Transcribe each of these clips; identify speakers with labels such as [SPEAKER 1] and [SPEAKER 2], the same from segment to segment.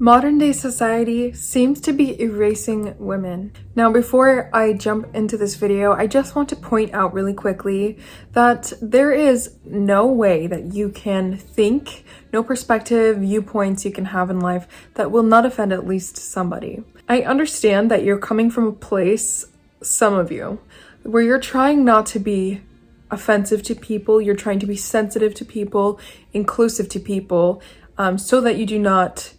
[SPEAKER 1] Modern day society seems to be erasing women. Now, before I jump into this video, I just want to point out really quickly that there is no way that you can think, no perspective, viewpoints you can have in life that will not offend at least somebody. I understand that you're coming from a place, some of you, where you're trying not to be offensive to people, you're trying to be sensitive to people, inclusive to people, so that you do not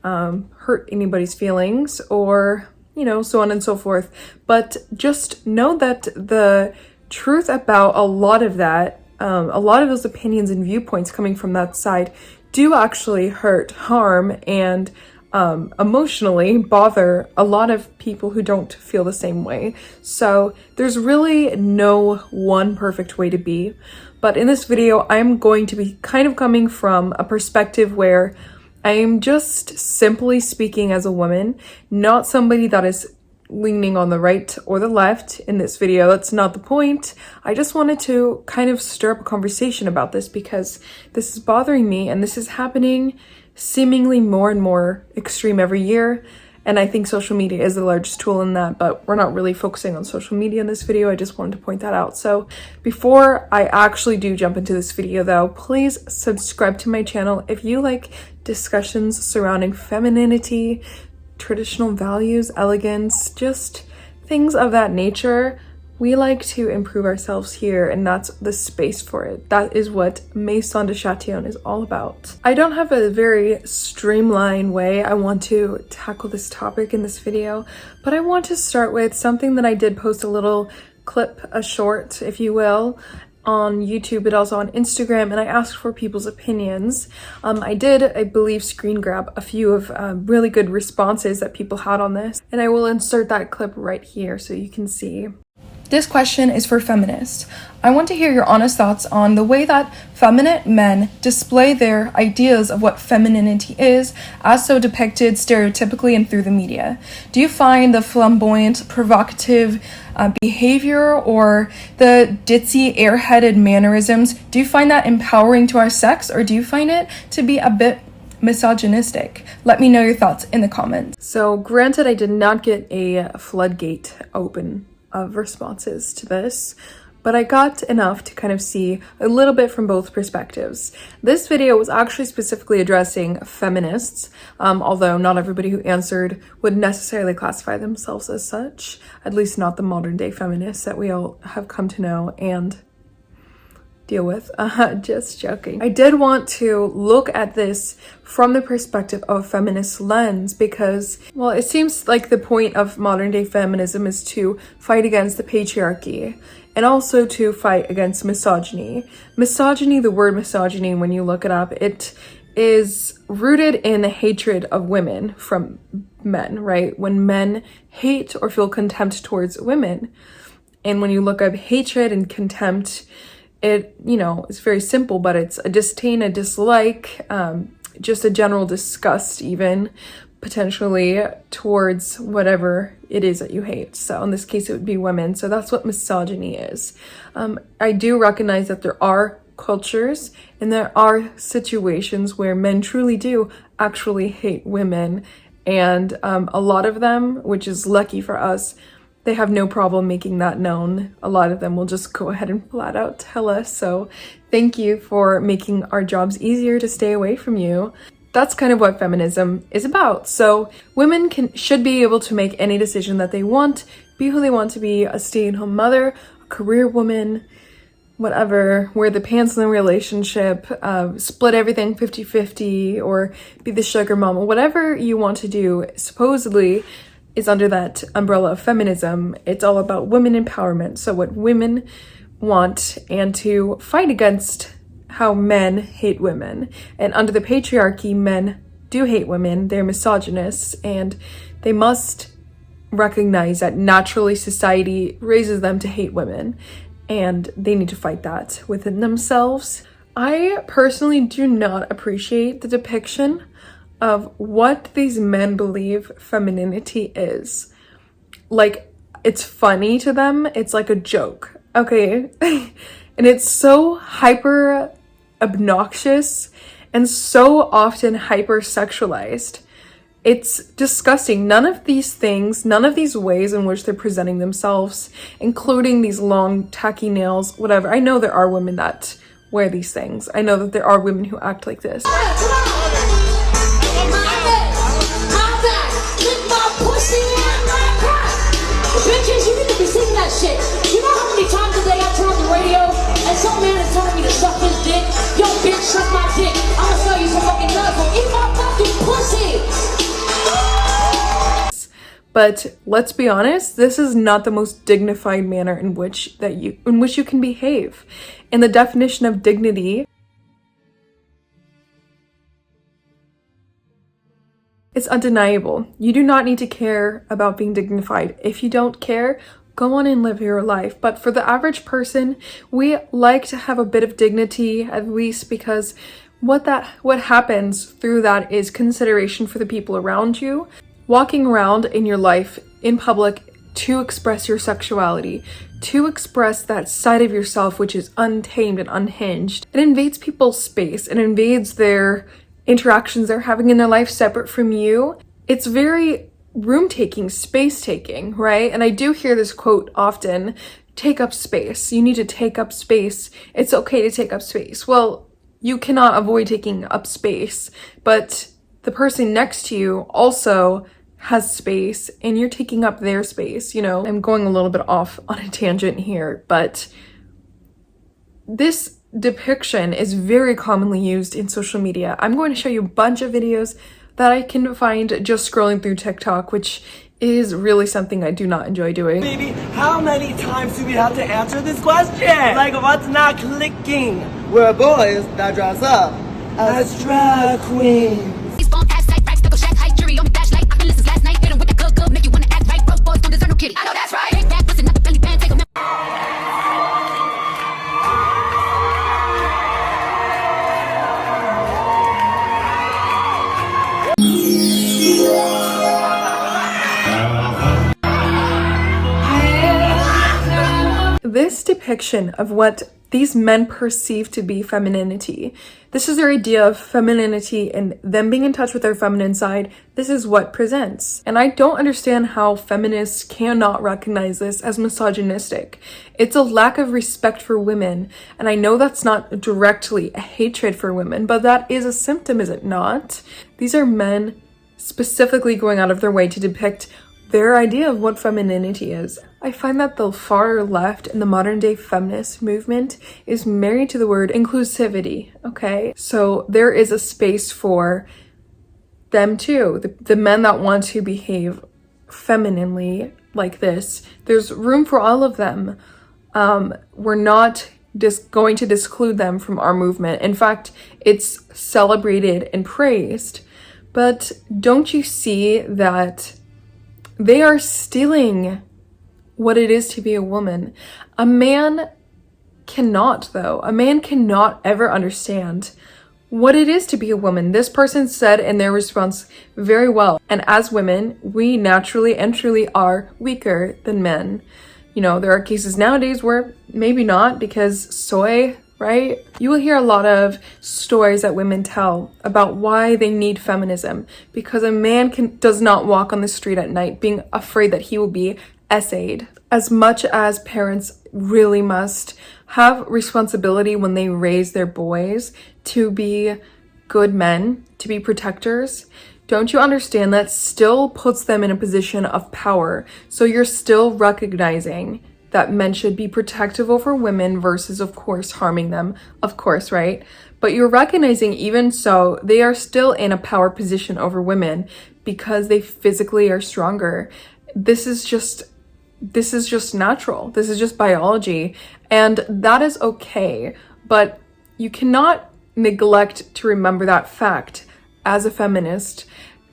[SPEAKER 1] hurt anybody's feelings or, so on and so forth. But just know that the truth about a lot of that, a lot of those opinions and viewpoints coming from that side do actually hurt, harm, and emotionally bother a lot of people who don't feel the same way. So there's really no one perfect way to be. But in this video, I'm going to be kind of coming from a perspective where I am just simply speaking as a woman, not somebody that is leaning on the right or the left in this video. That's not the point. I just wanted to kind of stir up a conversation about this because this is bothering me and this is happening seemingly more and more extreme every year. And I think social media is the largest tool in that, but we're not really focusing on social media in this video. I just wanted to point that out. So before I actually do jump into this video though, please subscribe to my channel if you like discussions surrounding femininity, traditional values, elegance, just things of that nature. We like to improve ourselves here, and that's the space for it. That is what Man Cant Understand is all about. I don't have a very streamlined way I want to tackle this topic in this video, but I want to start with something that I did post a little clip, a short, if you will, on YouTube, but also on Instagram, and I asked for people's opinions. I did, I believe, screen grab a few of really good responses that people had on this, and I will insert that clip right here so you can see. This question is for feminists. I want to hear your honest thoughts on the way that feminine men display their ideas of what femininity is, as so depicted stereotypically and through the media. Do you find the flamboyant, provocative behavior or the ditzy, airheaded mannerisms, do you find that empowering to our sex, or do you find it to be a bit misogynistic? Let me know your thoughts in the comments. So granted, I did not get a floodgate open of responses to this, but I got enough to kind of see a little bit from both perspectives. This video was actually specifically addressing feminists, although not everybody who answered would necessarily classify themselves as such, at least not the modern day feminists that we all have come to know and deal with. Just joking. I did want to look at this from the perspective of a feminist lens because, well, it seems like the point of modern day feminism is to fight against the patriarchy and also to fight against misogyny. Misogyny, the word misogyny, when you look it up, it is rooted in the hatred of women from men, right? When men hate or feel contempt towards women. And when you look up hatred and contempt, it, it's very simple, but it's a disdain, a dislike, just a general disgust even, potentially, towards whatever it is that you hate. So in this case, it would be women. So that's what misogyny is. I do recognize that there are cultures and there are situations where men truly do actually hate women. And a lot of them, which is lucky for us, they have no problem making that known. A lot of them will just go ahead and flat out tell us. So thank you for making our jobs easier to stay away from you. That's kind of what feminism is about. So women should be able to make any decision that they want, be who they want to be, a stay-at-home mother, a career woman, whatever, wear the pants in the relationship, split everything 50-50, or be the sugar mama, whatever you want to do, supposedly is under that umbrella of feminism. It's all about women empowerment. So what women want, and to fight against how men hate women. And under the patriarchy, men do hate women. They're misogynists, and they must recognize that naturally society raises them to hate women, and they need to fight that within themselves. I personally do not appreciate the depiction of what these men believe femininity is. Like, it's funny to them. It's like a joke, okay? And it's so hyper obnoxious and so often hyper sexualized It's disgusting. None of these things, none of these ways in which they're presenting themselves, including these long tacky nails, whatever. I know there are women that wear these things. I know that there are women who act like this.
[SPEAKER 2] Bitches, you need to be singing that shit. You know how many times a day I turn on the radio and some man is telling me to suck his dick? Yo, bitch, suck my dick. I'm gonna sell you some fucking nuts. So eat my fucking pussy.
[SPEAKER 1] But let's be honest, this is not the most dignified manner in which you can behave. And the definition of dignity, it's undeniable. You do not need to care about being dignified. If you don't care, go on and live your life. But for the average person, we like to have a bit of dignity, at least, because what happens through that is consideration for the people around you. Walking around in your life in public to express your sexuality, to express that side of yourself which is untamed and unhinged. It invades people's space. It invades their interactions they're having in their life separate from you. It's very room taking, space taking, right? And I do hear this quote often: take up space. You need to take up space. It's okay to take up space. Well, you cannot avoid taking up space, but the person next to you also has space and you're taking up their space, you know? I'm going a little bit off on a tangent here, but this depiction is very commonly used in social media. I'm going to show you a bunch of videos that I can find just scrolling through TikTok, which is really something I do not enjoy doing.
[SPEAKER 3] Baby, how many times do we have to answer this question? Like, what's not clicking? We're boys that dress up as drag queens.
[SPEAKER 2] I know that's right.
[SPEAKER 1] This depiction of what these men perceive to be femininity, this is their idea of femininity and them being in touch with their feminine side. This is what presents. And I don't understand how feminists cannot recognize this as misogynistic. It's a lack of respect for women. And I know that's not directly a hatred for women, but that is a symptom, is it not? These are men specifically going out of their way to depict their idea of what femininity is. I find that the far left and the modern day feminist movement is married to the word inclusivity, okay? So there is a space for them too. The men that want to behave femininely like this, there's room for all of them. We're not just going to disclude them from our movement. In fact, it's celebrated and praised. But don't you see that they are stealing what it is to be a woman? A man cannot, though. A man cannot ever understand what it is to be a woman. This person said in their response very well. And as women, we naturally and truly are weaker than men. You know, there are cases nowadays where maybe not, because soy, right? You will hear a lot of stories that women tell about why they need feminism, because a man does not walk on the street at night being afraid that he will be essayed. As much as parents really must have responsibility when they raise their boys to be good men, to be protectors, don't you understand that still puts them in a position of power? So you're still recognizing that men should be protective over women versus, of course, harming them, of course, right? But you're recognizing even so, they are still in a power position over women because they physically are stronger. This is just natural. This is just biology. And that is okay. But you cannot neglect to remember that fact as a feminist,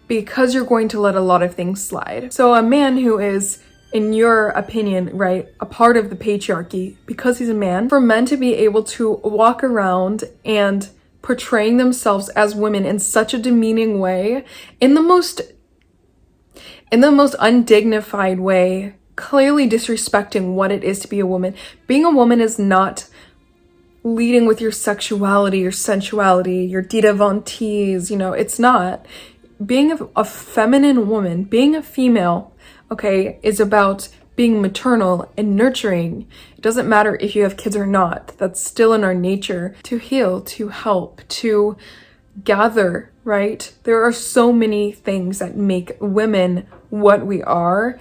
[SPEAKER 1] because you're going to let a lot of things slide. So a man who is, in your opinion, right, a part of the patriarchy, because he's a man, for men to be able to walk around and portraying themselves as women in such a demeaning way, in the most undignified way, clearly disrespecting what it is to be a woman. Being a woman is not leading with your sexuality, your sensuality, your Dita Von Teese, you know, it's not. being a feminine woman, being a female, okay, is about being maternal and nurturing. It doesn't matter if you have kids or not. That's still in our nature to heal, to help, to gather, right? There are so many things that make women what we are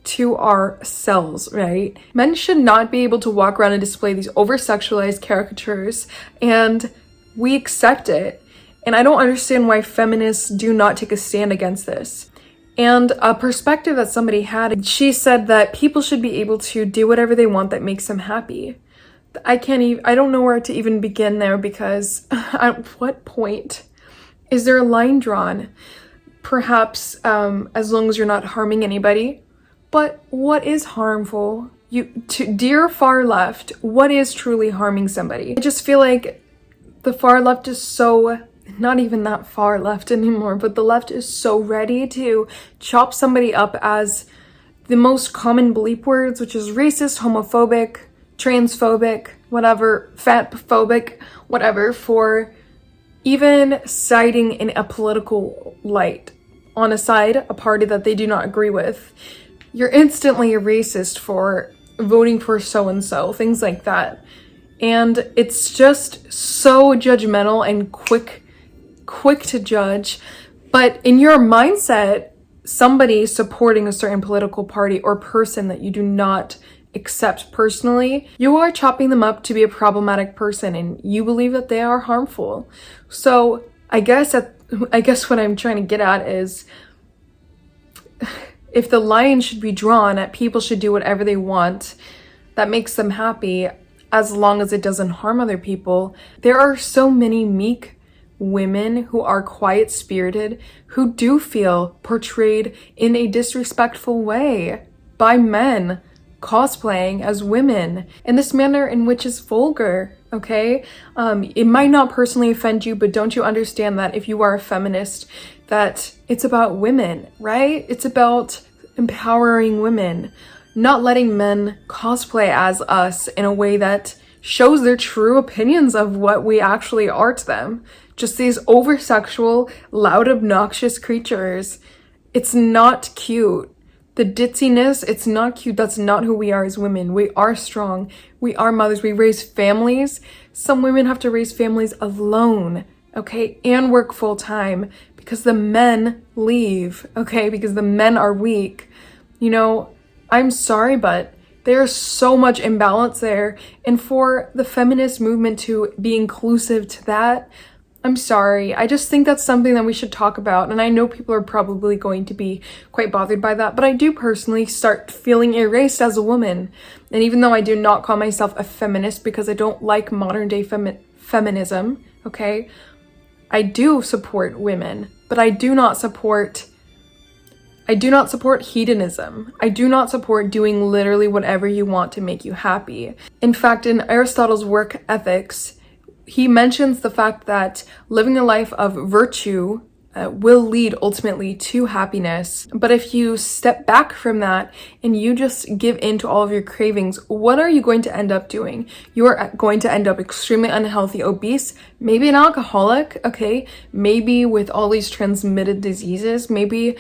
[SPEAKER 1] to ourselves, right? Men should not be able to walk around and display these over-sexualized caricatures, and we accept it. And I don't understand why feminists do not take a stand against this. And a perspective that somebody had, she said that people should be able to do whatever they want that makes them happy. I don't know where to even begin there, because at what point is there a line drawn? Perhaps as long as you're not harming anybody. But what is harmful? Dear far left, what is truly harming somebody? I just feel like the far left is so, not even that far left anymore, but the left is so ready to chop somebody up as the most common bleep words, which is racist, homophobic, transphobic, whatever, fatphobic, whatever, for even siding in a political light on a side, a party that they do not agree with. You're instantly a racist for voting for so-and-so, things like that. And it's just so judgmental and quick to judge. But in your mindset, somebody supporting a certain political party or person that you do not accept personally, you are chopping them up to be a problematic person, and you believe that they are harmful. So I guess what I'm trying to get at is, if the line should be drawn at people should do whatever they want that makes them happy, as long as it doesn't harm other people. There are so many meek women who are quiet-spirited, who do feel portrayed in a disrespectful way by men cosplaying as women in this manner in which is vulgar, okay? It might not personally offend you, but don't you understand that if you are a feminist, that it's about women, right? It's about empowering women, not letting men cosplay as us in a way that shows their true opinions of what we actually are to them. Just these over-sexual, loud, obnoxious creatures. It's not cute. The ditziness, it's not cute. That's not who we are as women. We are strong. We are mothers. We raise families. Some women have to raise families alone, okay? And work full-time because the men leave, okay? Because the men are weak. You know, I'm sorry, but there's so much imbalance there. And for the feminist movement to be inclusive to that, I'm sorry. I just think that's something that we should talk about. And I know people are probably going to be quite bothered by that, but I do personally start feeling erased as a woman. And even though I do not call myself a feminist because I don't like modern day feminism, okay? I do support women, but I do not support hedonism. I do not support doing literally whatever you want to make you happy. In fact, in Aristotle's work, Ethics, he mentions the fact that living a life of virtue will lead ultimately to happiness. But if you step back from that and you just give in to all of your cravings, what are you going to end up doing? You are going to end up extremely unhealthy, obese, maybe an alcoholic, okay? Maybe with all these transmitted diseases, maybe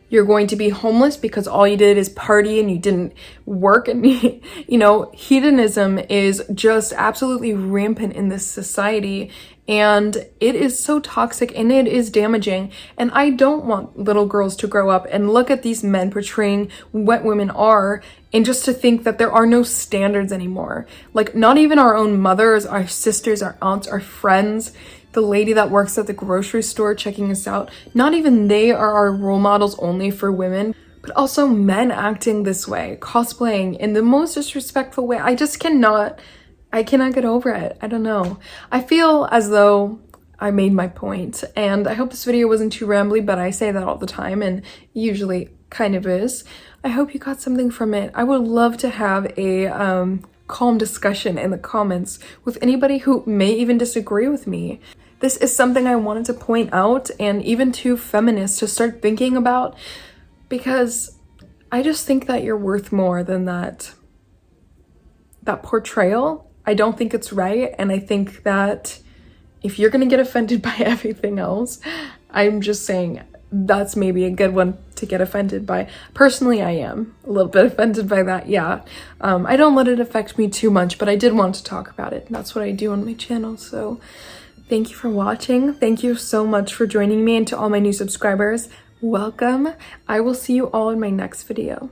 [SPEAKER 1] you're going to be homeless because all you did is party and you didn't work. And, you know, hedonism is just absolutely rampant in this society. And it is so toxic and it is damaging. And I don't want little girls to grow up and look at these men portraying what women are and just to think that there are no standards anymore. Like, not even our own mothers, our sisters, our aunts, our friends, the lady that works at the grocery store checking us out, not even they are our role models only for women, but also men acting this way, cosplaying in the most disrespectful way. I cannot get over it. I don't know. I feel as though I made my point, and I hope this video wasn't too rambly, but I say that all the time and usually kind of is. I hope you got something from it. I would love to have a calm discussion in the comments with anybody who may even disagree with me. This is something I wanted to point out, and even to feminists to start thinking about, because I just think that you're worth more than that portrayal. I don't think it's right, and I think that if you're gonna get offended by everything else, I'm just saying that's maybe a good one to get offended by. Personally, I am a little bit offended by that, yeah. I don't let it affect me too much, but I did want to talk about it. That's what I do on my channel, so thank you for watching. Thank you so much for joining me, and to all my new subscribers, welcome. I will see you all in my next video.